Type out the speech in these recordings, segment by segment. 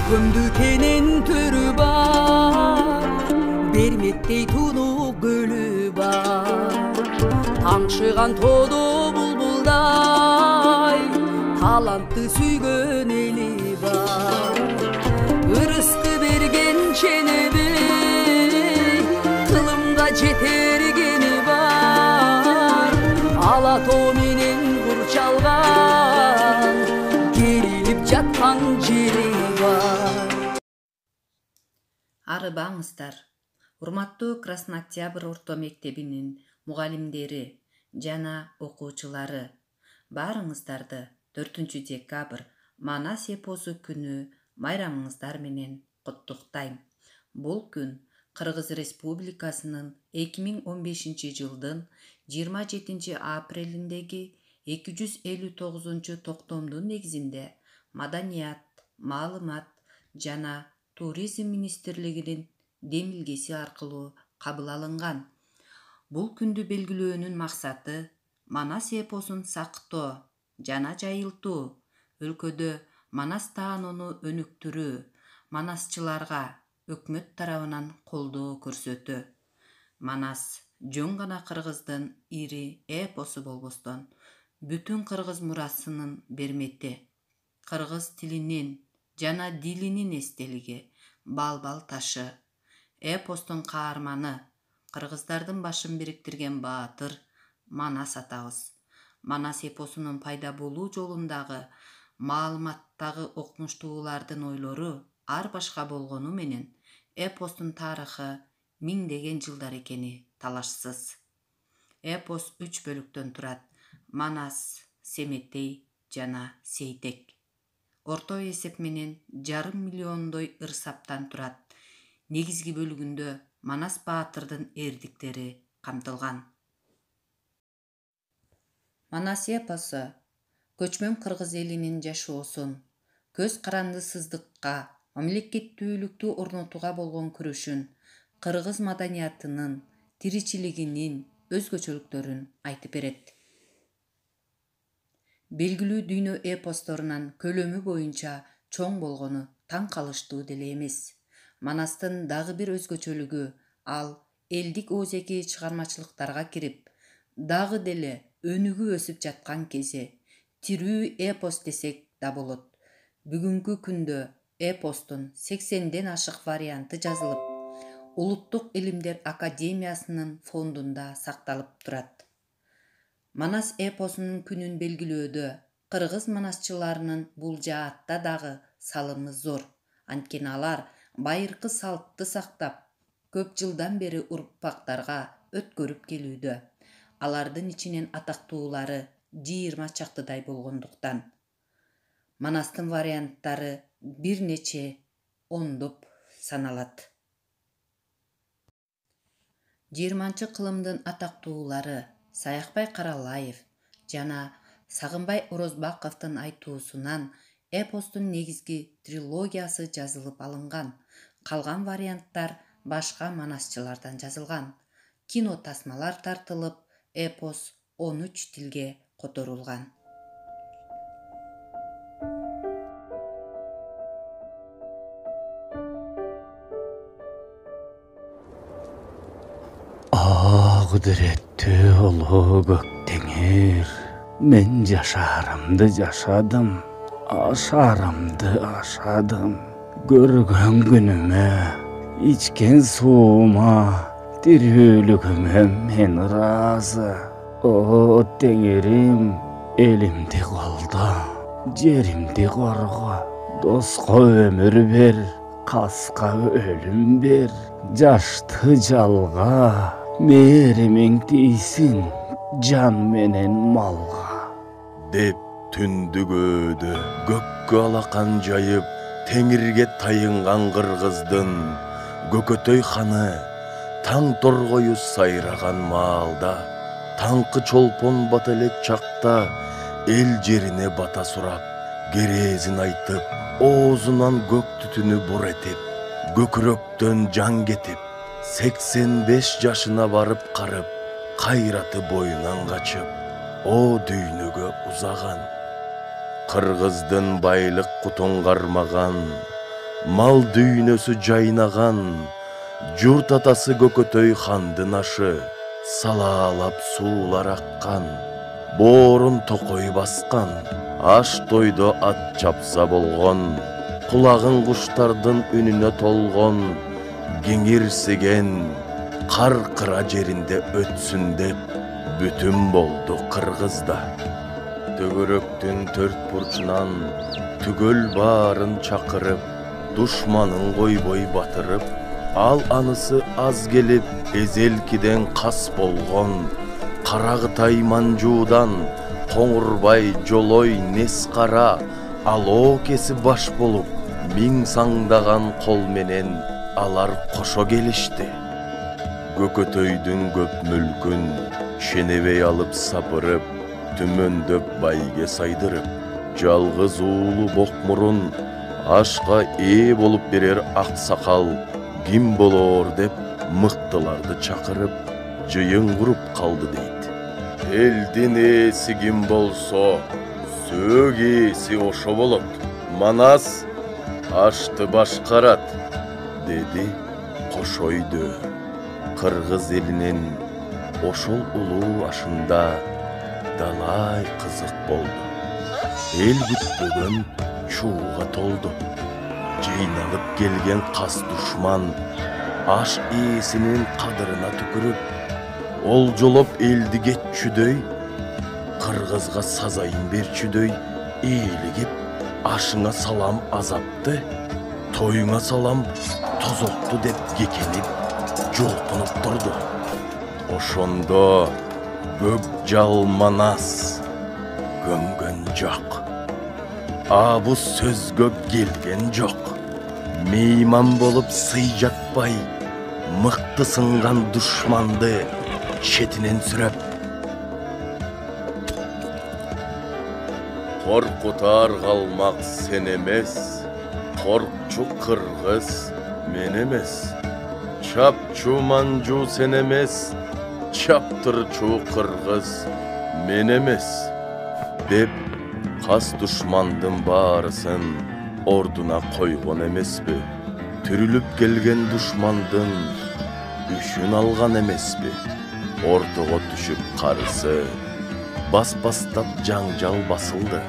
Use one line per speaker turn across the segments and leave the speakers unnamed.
Көмдү кенен төрү бар, бермектей тунук гүлү бар. Таңшыган тодо булбулдай, талантты сүйгөн эли бар. Ырыскы берген ченеби, тылымга жетергени бар. Ала тоо менен курчалган, керилип жаткан жери бар.
Арыбаңыздар, урматтуу Краснооктябрь орто мектебинин мугалимдери жана окуучулары, баарыңыздарды 4 декабрь Манас эпосу күнү майрамыңыздар менен куттуктайм. Бул күн Кыргыз Республикасынын 2015 жылдын 27 апрелиндеги 259 токтомдун негизинде Маданият, маалымат жана туризм министрлигинин демилгеси аркылуу кабыл алынган. Бул күндү белгилөөнүн максаты Манас эпосун сактоо жана жайылтуу, өлкөдө Манас таанону өнүктүрүү, манасчыларга өкмөт тарабынан колдоо көрсөтүү. Манас жөн гана кыргыздын ири эпосу болбостон, бүтүн кыргыз мурасынын бермети, кыргыз тилинин жана дилинин эстелиги, балбал ташы. Эпостун каарманы, кыргыздардын башын бириктирген баатыр Манас атабыз. Манас эпосунун пайда болуу жолундагы маалыматтагы окумуштуулардын ойлору ар башка болгону менен эпостун тарыхы миңдеген жылдар экени талашсыз. Эпос 3 бөлүктөн турат: Манас, Семетей жана Сейтек. Орто эсеп менен 500 миллиондой ыр-саптан турат. Негизги бөлүгүндө Манас баатырдын эрдиктери камтылган. Манас эпосу көчмөн кыргыз элинин жашоосун, көз карандысыздыкка, мамлекеттүүлүктү орнотууга болгон күрөшүн, кыргыз маданиятынын, тиричилигинин өзгөчөлүктөрүн айтып берет. Белгилүү дүйнө эпосторунан көлөмү боюнча чоң болгону таң калыштуу деле эмес. Манастын дагы бир өзгөчөлүгү ал элдик оозеки чыгармачылыктарга кирип, дагы деле өнүгүп өсүп жаткан кези тирүү эпос десек да болот. Бүгүнкү күндө эпостун 80ден ашык варианты жазылып, Улуттук илимдер академиясынын фондунда сакталып турат. Манас эпосунун күнүн белгилөөдө кыргыз манасчыларынын бул жаатта дагы салымы зор. Анткени алар байыркы салтты сактап, көп жылдан бери урпактарга өткөрүп келүүдө. Алардын ичинен атактуулары 20 чактыдай болгондуктан. Манастын варианттары бир нече ондоп саналат. 20 кылымдын атактуулары Саякбай Каралаев жана Сагынбай Орозбаковдун айтуусунан эпостун негизги трилогиясы жазылып алынган. Калган варианттар башка манасчылардан жазылган. Кино тасмалар тартылып, эпос 13 тилге которулган.
Кудуреттүү улуу көк теңир, мен жашаарымды жашадым, ашарымды ашадым. Көргөн күнүмө, ичкен суума, тирүүлүгүмө мен ыраазы. О теңирим, элимди колдо, жеримди корго, доско өмүр бер, каска өлүм бер, жашты жалга, мээримиң тийсин жан менен малга.
Деп түндүгөөдө көккө алакан жайып, теңирге тайынган кыргыздын көкөтөй ханы таң торгою сайраган маалда, таңкы чолпон бата элек чакта эл жерине бата сурап, керезин айтып, оозунан көк түтүнү бур этип, көкүрөктөн жан кетип, 85 жашына барып карып, кайраты боюнан качып, о мал дүйнөсү жайнаган, журт атасы Көкөтөй хандын ашы, салаалап суулар аккан, боорун токой баскан, аш тойдо ат чапса болгон, кулагын куштардын үнүнө толгон, кеңирсиген кар кыра жеринде өтсүн деп бүтүн болду кыргызда. Төгөрөктүн төрт бурчунан түгөл баарын чакырып, душманын койбой батырып, ал анысы аз келип эзелкиден кас болгон, Карагытай Манжуудан Коңурбай Жолой Нес кара алоо кеси баш болуп, миң саңдаган кол менен алар кошо келишти. Көкөтөйдүн көп мүлкүн шенебей алып сапырып, түмөндөп байге сайдырып, жалгыз уулу Бокмурун ашка ээ болуп берер аксакал ким болоор деп мыктыларды чакырып, жыйын куруп калды дейт. Элдин ээси ким болсо, сөөк ээси ошо болот. Манас ашты башкарат, деди Кошойдө. Кыргыз элинин ошол улуу ашында далай кызык болду. Эл күтпөгөн чууга толду. Жыйналып келген кас душман аш ээсинин кадырына түкүрүп, олжолоп элди кетчүдөй, кыргызга сазайын берчүдөй ээлигип, ашыңа салам азапты, тоюңа салам тозокту деп кекенип, жолкунуп турду. Ошондо көк жал Манас көмгөн жок. Бу сөзгө келген жок. Мейман болуп сый жатпай, мыкты сынган душманды четинен сүрөп, коркутар калмак сен эмес, коркчу кыргыз мен эмес, чапчу Манжуу сен эмес, чаптырчу кыргыз мен эмес, деп кас душмандын баарысын ордуна койгон эмеспи? Түрүлүп келген душмандын үшүн алган эмеспи? Ортого түшүп карысы, бас-бастап жаңжал басылды.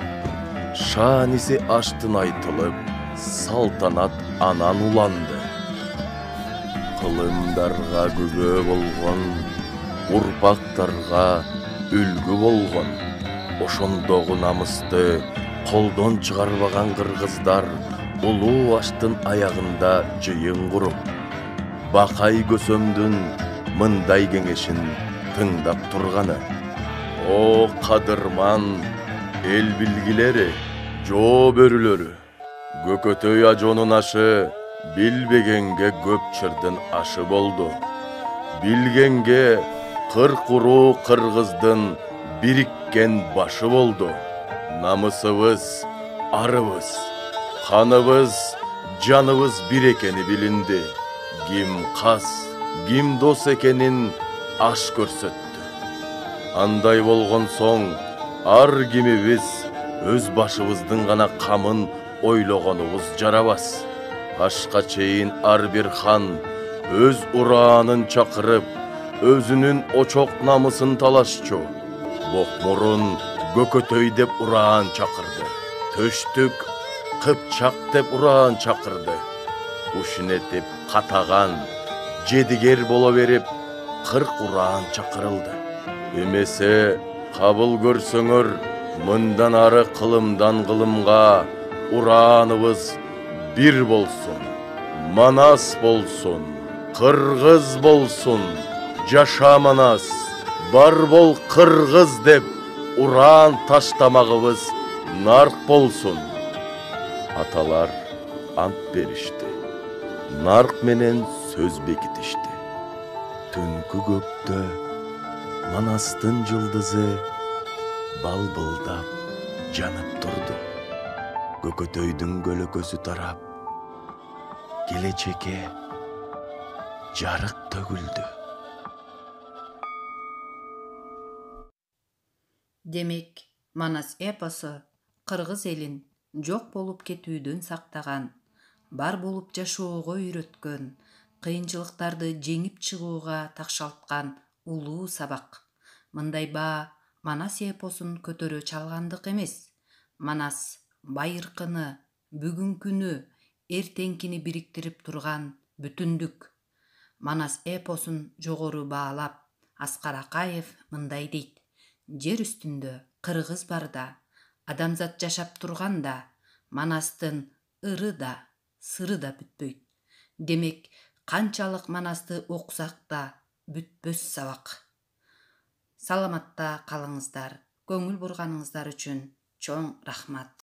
Шааниси аштын айтылып, салтанат анан уланды. Кылымдарга күбө болгон, урпактарга үлгү болгон, ошондогу намысты колдон чыгарбаган кыргыздар улуу аштын аягында жыйын куруп, Бакай Көсөмдүн мындай кеңешин тыңдап турганы: о кадырман эл билгилери, жоо бөрүлөрү, Көкөтөй ажонун ашы билбегенге көп чырдын ашы болду. Билгенге 40 уруу кыргыздын бириккен башы болду. Намысыбыз, арыбыз, каныбыз, жаныбыз бир экени билинди. Ким кас, ким дос экенин аш көрсөттү. Андай болгон соң, ар кимибиз өз башыбыздын гана камын ойлогонубуз жарабас. Ашка чейин ар бир хан өз ураанын чакырып, өзүнүн очок намысын талашчу. Бокмурун Көкөтөй деп ураан чакырды. Төштүк Кыпчак деп ураан чакырды. Ушунет деп катаган, жедигер боло берип, 40 ураан чакырылды. Эмесе кабыл көрсөңөр, мындан ары кылымдан кылымга урааныбыз бир болсун, Манас болсун, кыргыз болсун, жаша Манас, бар бол кыргыз деп ураан таштамагыбыз нарк болсун. Аталар ант беришти, нарк менен сөз бекитишти. Түнкү көктө Манастын жылдызы балбылдап жанып турду. Көкөтөйдүн көлөкөсү тарап, келечекке жарык төгүлдү.
Демек, Манас эпосу кыргыз элин жок болуп кетүүдөн сактаган, бар болуп жашоого үйрөткөн, кыйынчылыктарды жеңип чыгууга такшалткан улуу сабак. Мындай баа Манас эпосун көтөрө чалгандык эмес. Манас байыркыны, бүгүнкүнү, эртеңкини бириктирип турган бүтүндүк. Манас эпосун жогору баалап, Аскар Акаев мындай дейт: жер үстүндө кыргыз барда, адамзат жашап турганда, Манастын ыры да, сыры да бүтпөйт. Демек, канчалык Манасты окусак да бүтпөс сабак. Саламатта калыңыздар. Көңүл бурганыңыздар үчүн чоң рахмат.